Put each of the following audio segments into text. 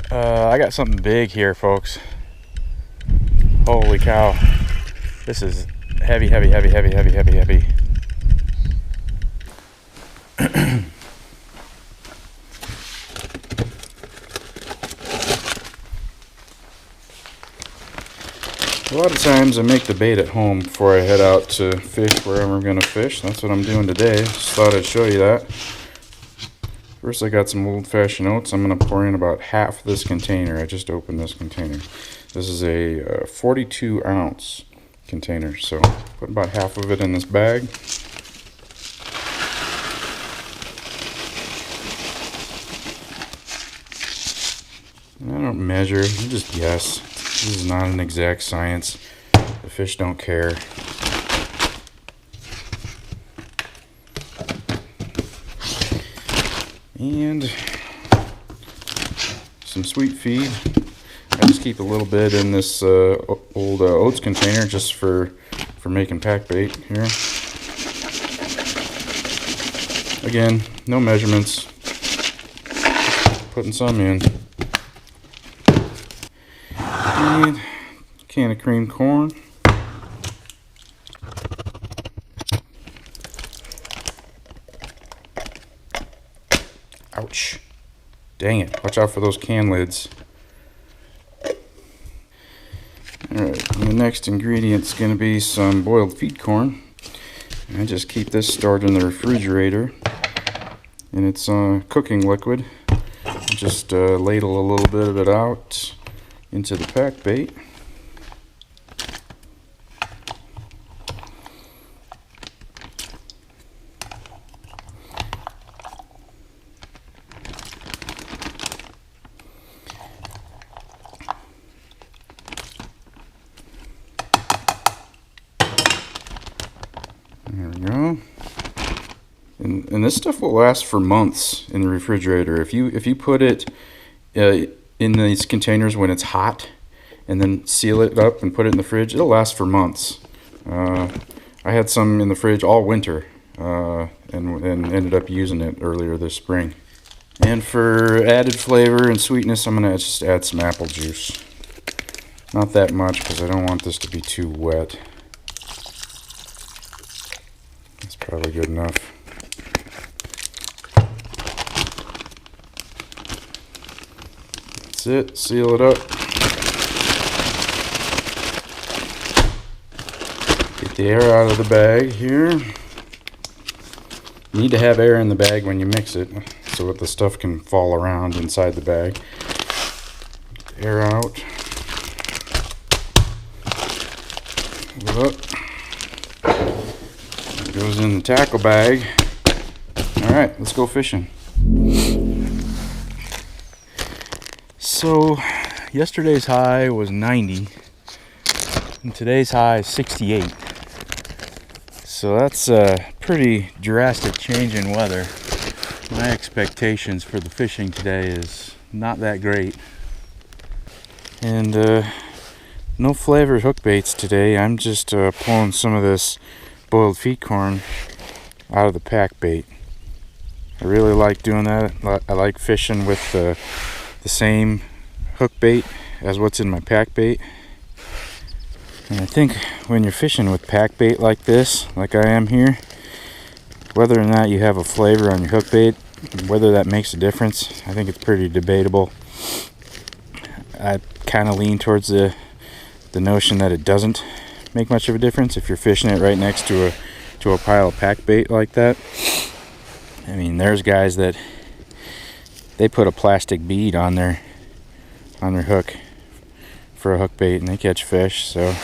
I got something big here, folks. Holy cow. This is heavy, heavy, heavy, heavy, heavy, heavy, heavy. A lot of times I make the bait at home before I head out to fish wherever I'm going to fish. That's what I'm doing today. Just thought I'd show you that. First, I got some old-fashioned oats. I'm going to pour in about half this container. I just opened this container. This is a 42-ounce container, so put about half of it in this bag. I don't measure, I just guess. This is not an exact science. The fish don't care. And some sweet feed. I just keep a little bit in this old oats container just for making pack bait here. Again, no measurements. Putting some in. And a can of cream corn. Ouch. Dang it. Watch out for those can lids. Alright, the next ingredient is going to be some boiled feed corn. I just keep this stored in the refrigerator. And it's cooking liquid. Just ladle a little bit of it out into the pack bait. There we go. And this stuff will last for months in the refrigerator. If you put it in these containers when it's hot and then seal it up and put it in the fridge, it'll last for months. I had some in the fridge all winter and ended up using it earlier this spring. And for added flavor and sweetness, I'm going to just add some apple juice. Not that much because I don't want this to be too wet. That's probably good enough. That's it. Seal it up. Get the air out of the bag here. You need to have air in the bag when you mix it so that the stuff can fall around inside the bag. Get the air out. Pull it up. It goes in the tackle bag. Alright, let's go fishing. So, yesterday's high was 90, and today's high is 68. So that's a pretty drastic change in weather. My expectations for the fishing today is not that great. And no flavored hook baits today. I'm just pulling some of this boiled feed corn out of the pack bait. I really like doing that. I like fishing with the same hook bait as what's in my pack bait. And I think when you're fishing with pack bait like this, like I am here, whether or not you have a flavor on your hook bait, whether that makes a difference, I think it's pretty debatable. I kind of lean towards the notion that it doesn't make much of a difference if you're fishing it right next to a pile of pack bait like that. I mean, there's guys that they put a plastic bead on their hook for a hook bait and they catch fish. So,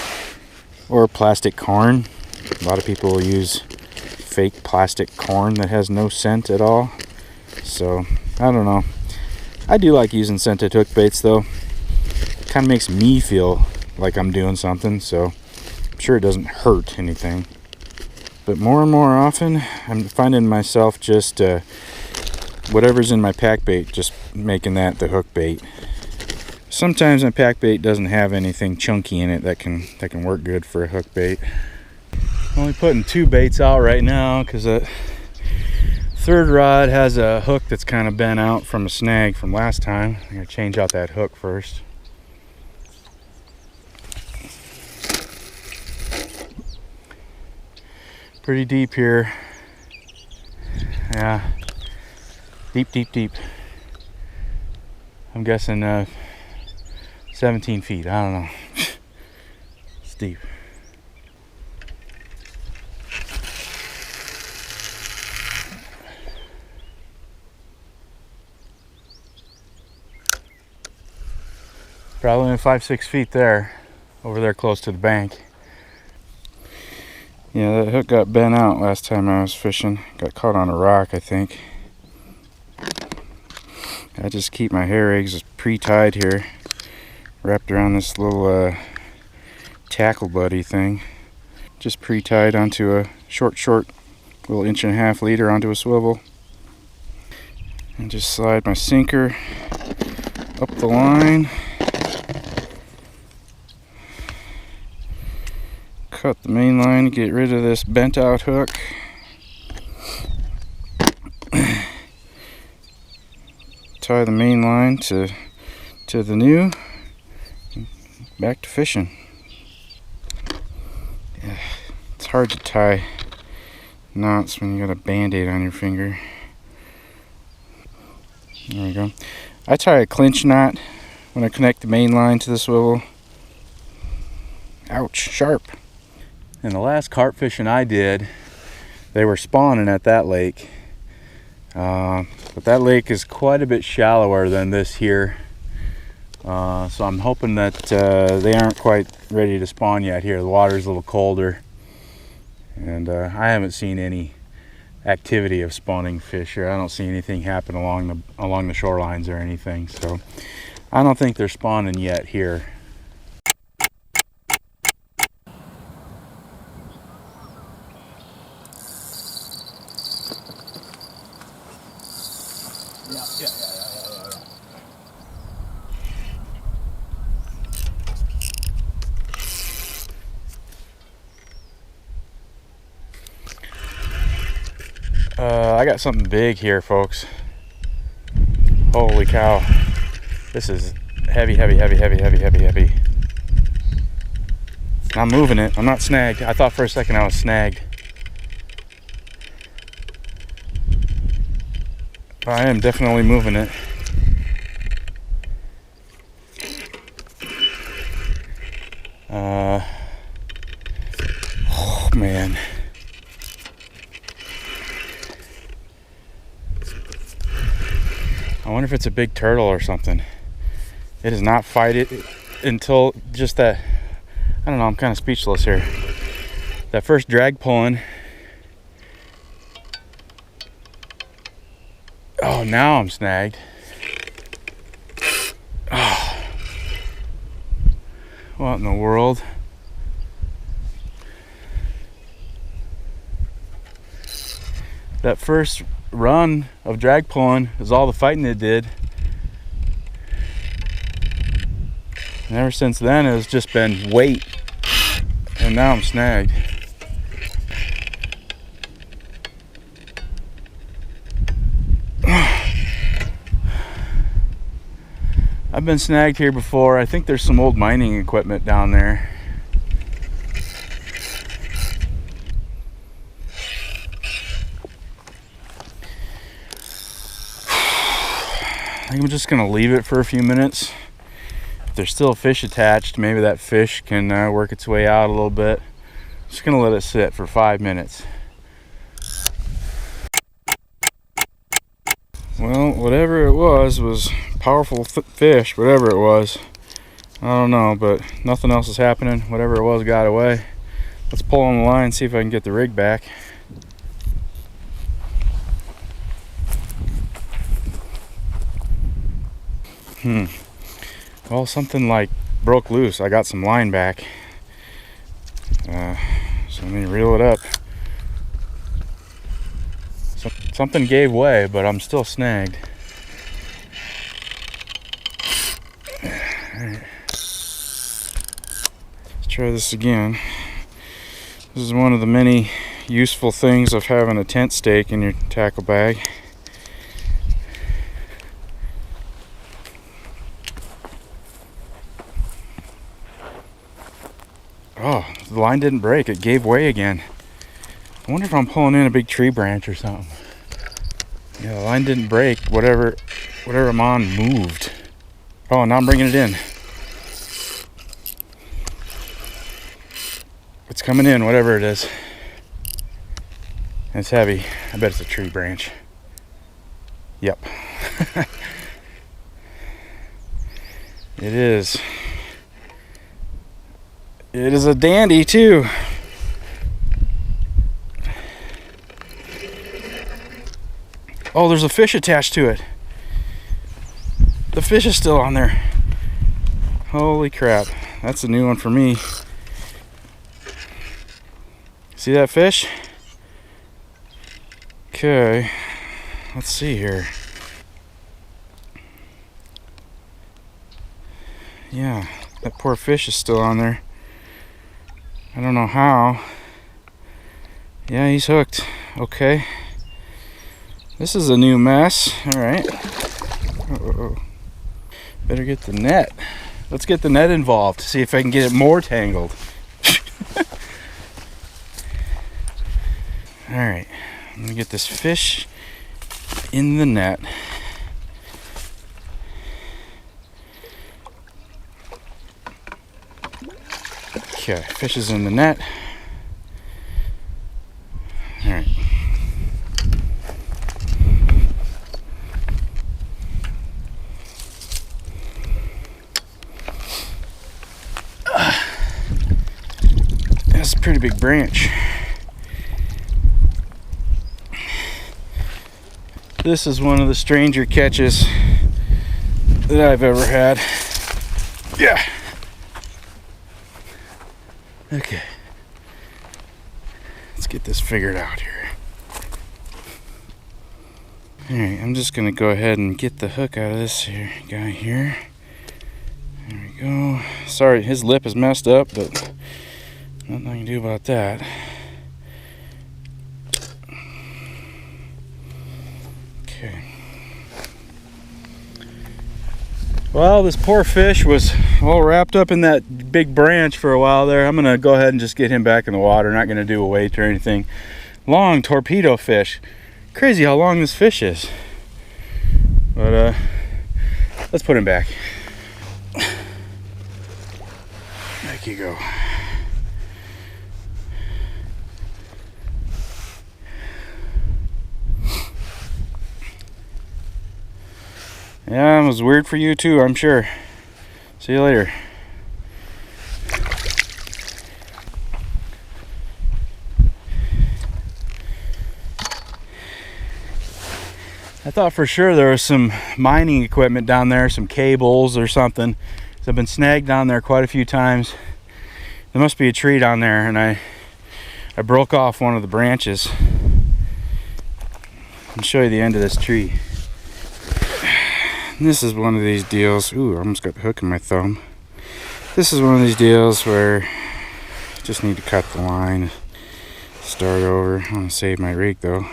or plastic corn. A lot of people will use fake plastic corn that has no scent at all. So I don't know. I do like using scented hook baits though. It kind of makes me feel like I'm doing something, so I'm sure it doesn't hurt anything. But more and more often, I'm finding myself just whatever's in my pack bait, just making that the hook bait. Sometimes my pack bait doesn't have anything chunky in it that can work good for a hook bait. I'm only putting 2 baits out right now because Third rod has a hook that's kind of bent out from a snag from last time. I'm going to change out that hook first. Pretty deep here. Yeah, deep, deep, deep. I'm guessing 17 feet. I don't know. It's deep. Probably in 5-6 feet there, over there close to the bank. Yeah, that hook got bent out last time I was fishing. Got caught on a rock, I think. I just keep my hair eggs pre-tied here, wrapped around this little tackle buddy thing. Just pre-tied onto a short little 1.5 leader onto a swivel. And just slide my sinker up the line. Cut the main line to get rid of this bent out hook. Tie the main line to the new. Back to fishing. Yeah, it's hard to tie knots when you got a band-aid on your finger. There we go. I tie a clinch knot when I connect the main line to the swivel. Ouch, sharp. And the last carp fishing I did, they were spawning at that lake. But that lake is quite a bit shallower than this here. So I'm hoping that they aren't quite ready to spawn yet here. The water's a little colder. And I haven't seen any activity of spawning fish here. I don't see anything happen along the shorelines or anything. So I don't think they're spawning yet here. I got something big here, folks. Holy cow. This is heavy, heavy, heavy, heavy, heavy, heavy, heavy. I'm moving it. I'm not snagged. I thought for a second I was snagged. I am definitely moving it. Oh man. I wonder if it's a big turtle or something. It does not fight it until just that. I don't know, I'm kind of speechless here. That first drag pulling. Oh, now I'm snagged. Oh. What in the world? That first run of drag pulling is all the fighting it did. And ever since then, it's just been weight. And now I'm snagged. I've been snagged here before. I think there's some old mining equipment down there. I think I'm just gonna leave it for a few minutes. If there's still a fish attached, maybe that fish can work its way out a little bit. Just gonna let it sit for 5 minutes. Well, whatever it was powerful fish, whatever it was. I don't know, but nothing else is happening. Whatever it was got away. Let's pull on the line, see if I can get the rig back. Well, something like broke loose. I got some line back. So let me reel it up. Something gave way, but I'm still snagged. Alright. Let's try this again. This is one of the many useful things of having a tent stake in your tackle bag. Oh, the line didn't break. It gave way again. I wonder if I'm pulling in a big tree branch or something. Yeah, the line didn't break. Whatever I'm on moved. Oh, now I'm bringing it in. It's coming in, whatever it is. It's heavy. I bet it's a tree branch. Yep. It is. It is a dandy too. Oh, there's a fish attached to it. The fish is still on there. Holy crap. That's a new one for me. See that fish? Okay. Let's see here. Yeah, that poor fish is still on there. I don't know how. Yeah, he's hooked. Okay. This is a new mess. Alright. Better get the net. Let's get the net involved to see if I can get it more tangled. Alright. I'm going to get this fish in the net. Okay, fish is in the net. Alright. That's a pretty big branch. This is one of the stranger catches that I've ever had. Yeah. Okay. Let's get this figured out here. Alright, I'm just going to go ahead and get the hook out of this guy here. There we go. Sorry, his lip is messed up, but nothing I can do about that. Okay. Well, this poor fish was all wrapped up in that big branch for a while there. I'm going to go ahead and just get him back in the water. Not going to do a weight or anything. Long torpedo fish. Crazy how long this fish is. But let's put him back. Back you go. Yeah, it was weird for you too, I'm sure. See you later. I thought for sure there was some mining equipment down there, some cables or something. I've been snagged down there quite a few times. There must be a tree down there, and I broke off one of the branches. I'll show you the end of this tree. And this is one of these deals. Ooh, I almost got the hook in my thumb. This is one of these deals where you just need to cut the line, start over. I want to save my rig though.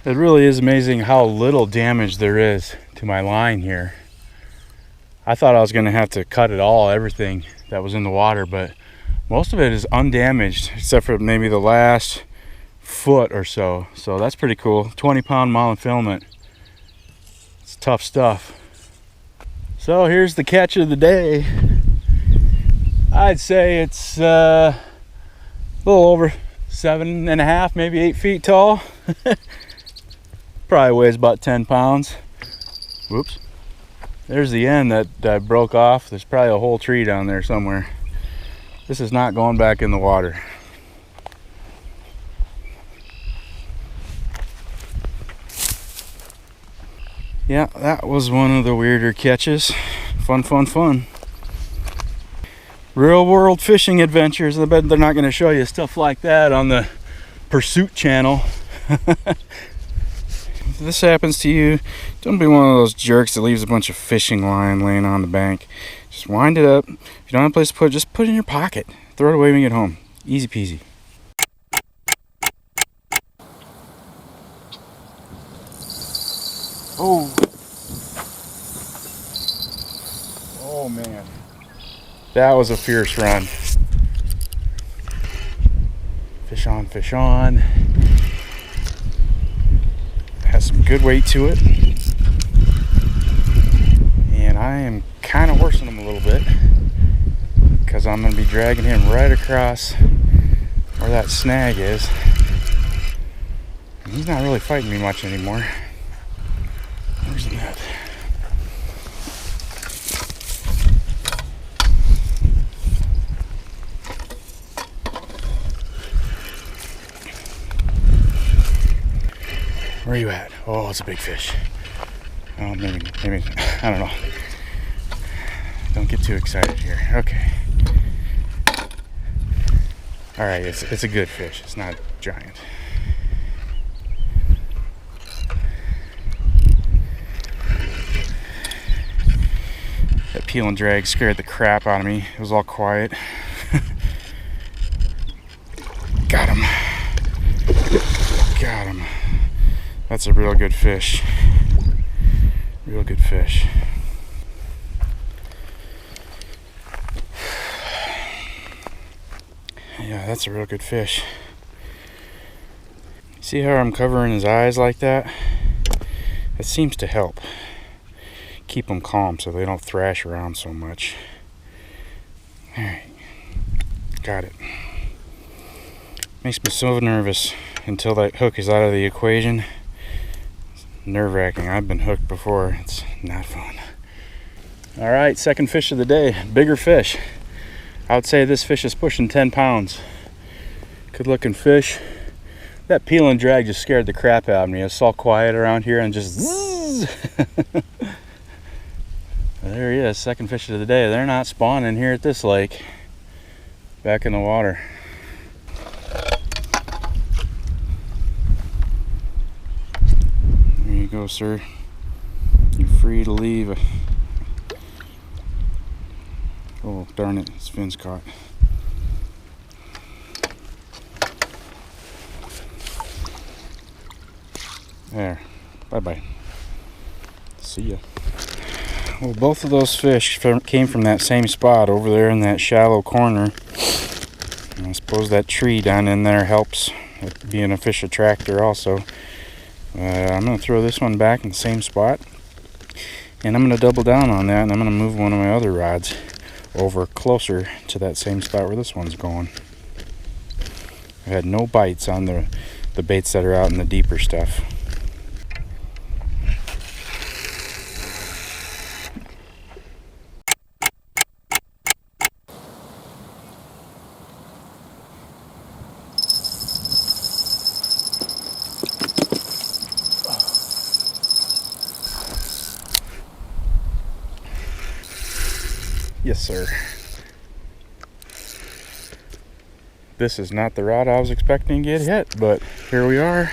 It really is amazing how little damage there is to my line here. I thought I was going to have to cut it all, everything that was in the water, but most of it is undamaged except for maybe the last foot or so. So that's pretty cool. 20-pound marlin filament. It's tough stuff. So here's the catch of the day. I'd say it's a little over 7.5, maybe 8 feet tall. Probably weighs about 10 pounds. Whoops. There's the end that I broke off. There's probably a whole tree down there somewhere. This is not going back in the water. Yeah, that was one of the weirder catches. Fun, fun, fun. Real world fishing adventures. I bet they're not going to show you stuff like that on the Pursuit channel. If this happens to you, don't be one of those jerks that leaves a bunch of fishing line laying on the bank. Just wind it up. If you don't have a place to put it, just put it in your pocket. Throw it away when you get home. Easy peasy. Oh. Oh man. That was a fierce run. Fish on, fish on. Has some good weight to it. And I am kind of horsing him a little bit because I'm going to be dragging him right across where that snag is. And he's not really fighting me much anymore. Where's the net? Where are you at? Oh, it's a big fish. Oh, maybe, I don't know. Don't get too excited here. Okay. All right, it's a good fish. It's not giant. That peel and drag scared the crap out of me. It was all quiet. Got him. Got him. That's a real good fish. Real good fish. Yeah, that's a real good fish. See how I'm covering his eyes like that? It seems to help keep them calm so they don't thrash around so much. Alright, got it. Makes me so nervous until that hook is out of the equation. It's nerve-wracking. I've been hooked before. It's not fun. Alright, second fish of the day. Bigger fish. I would say this fish is pushing 10 pounds. Good looking fish. That peel and drag just scared the crap out of me. It's all quiet around here and just zzz. There he is, second fish of the day. They're not spawning here at this lake. Back in the water. There you go, sir. You're free to leave. Oh, darn it, his fin's caught. There. Bye-bye. See ya. Well, both of those fish came from that same spot over there in that shallow corner. And I suppose that tree down in there helps with being a fish attractor also. I'm going to throw this one back in the same spot. And I'm going to double down on that, and I'm going to move one of my other rods over closer to that same spot where this one's going. I had no bites on the baits that are out in the deeper stuff. Yes, sir. This is not the rod I was expecting to get hit, but here we are.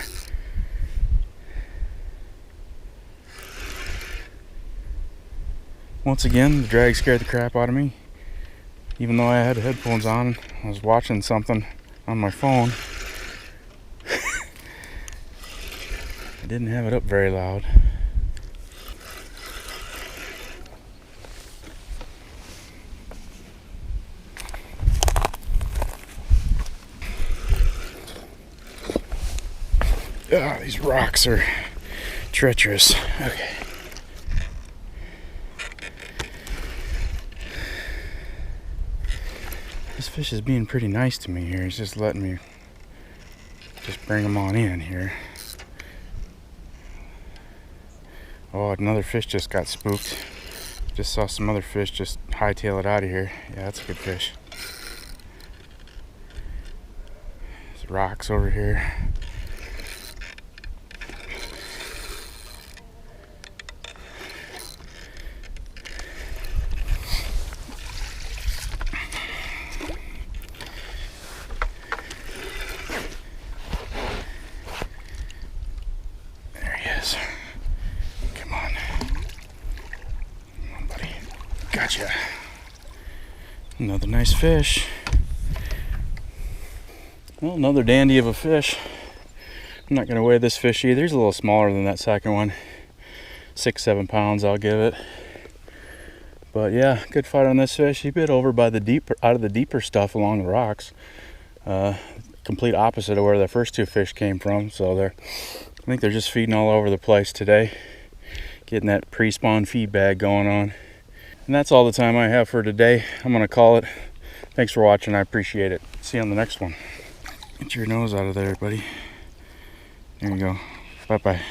Once again, the drag scared the crap out of me. Even though I had headphones on, I was watching something on my phone. I didn't have it up very loud. Ah, these rocks are treacherous. Okay. This fish is being pretty nice to me here. He's just letting me just bring him on in here. Oh, another fish just got spooked. Just saw some other fish just hightail it out of here. Yeah, that's a good fish. There's rocks over here. Come on, buddy. Gotcha. Another nice fish. Well, another dandy of a fish. I'm not gonna weigh this fish either. He's a little smaller than that second one. 6-7 pounds I'll give it. But yeah, good fight on this fish. He bit over by the deeper, out of the deeper stuff along the rocks. Complete opposite of where the first two fish came from. So I think they're just feeding all over the place today. Getting that pre-spawn feed bag going on. And that's all the time I have for today. I'm gonna call it. Thanks for watching, I appreciate it. See you on the next one. Get your nose out of there, buddy. There you go. Bye-bye.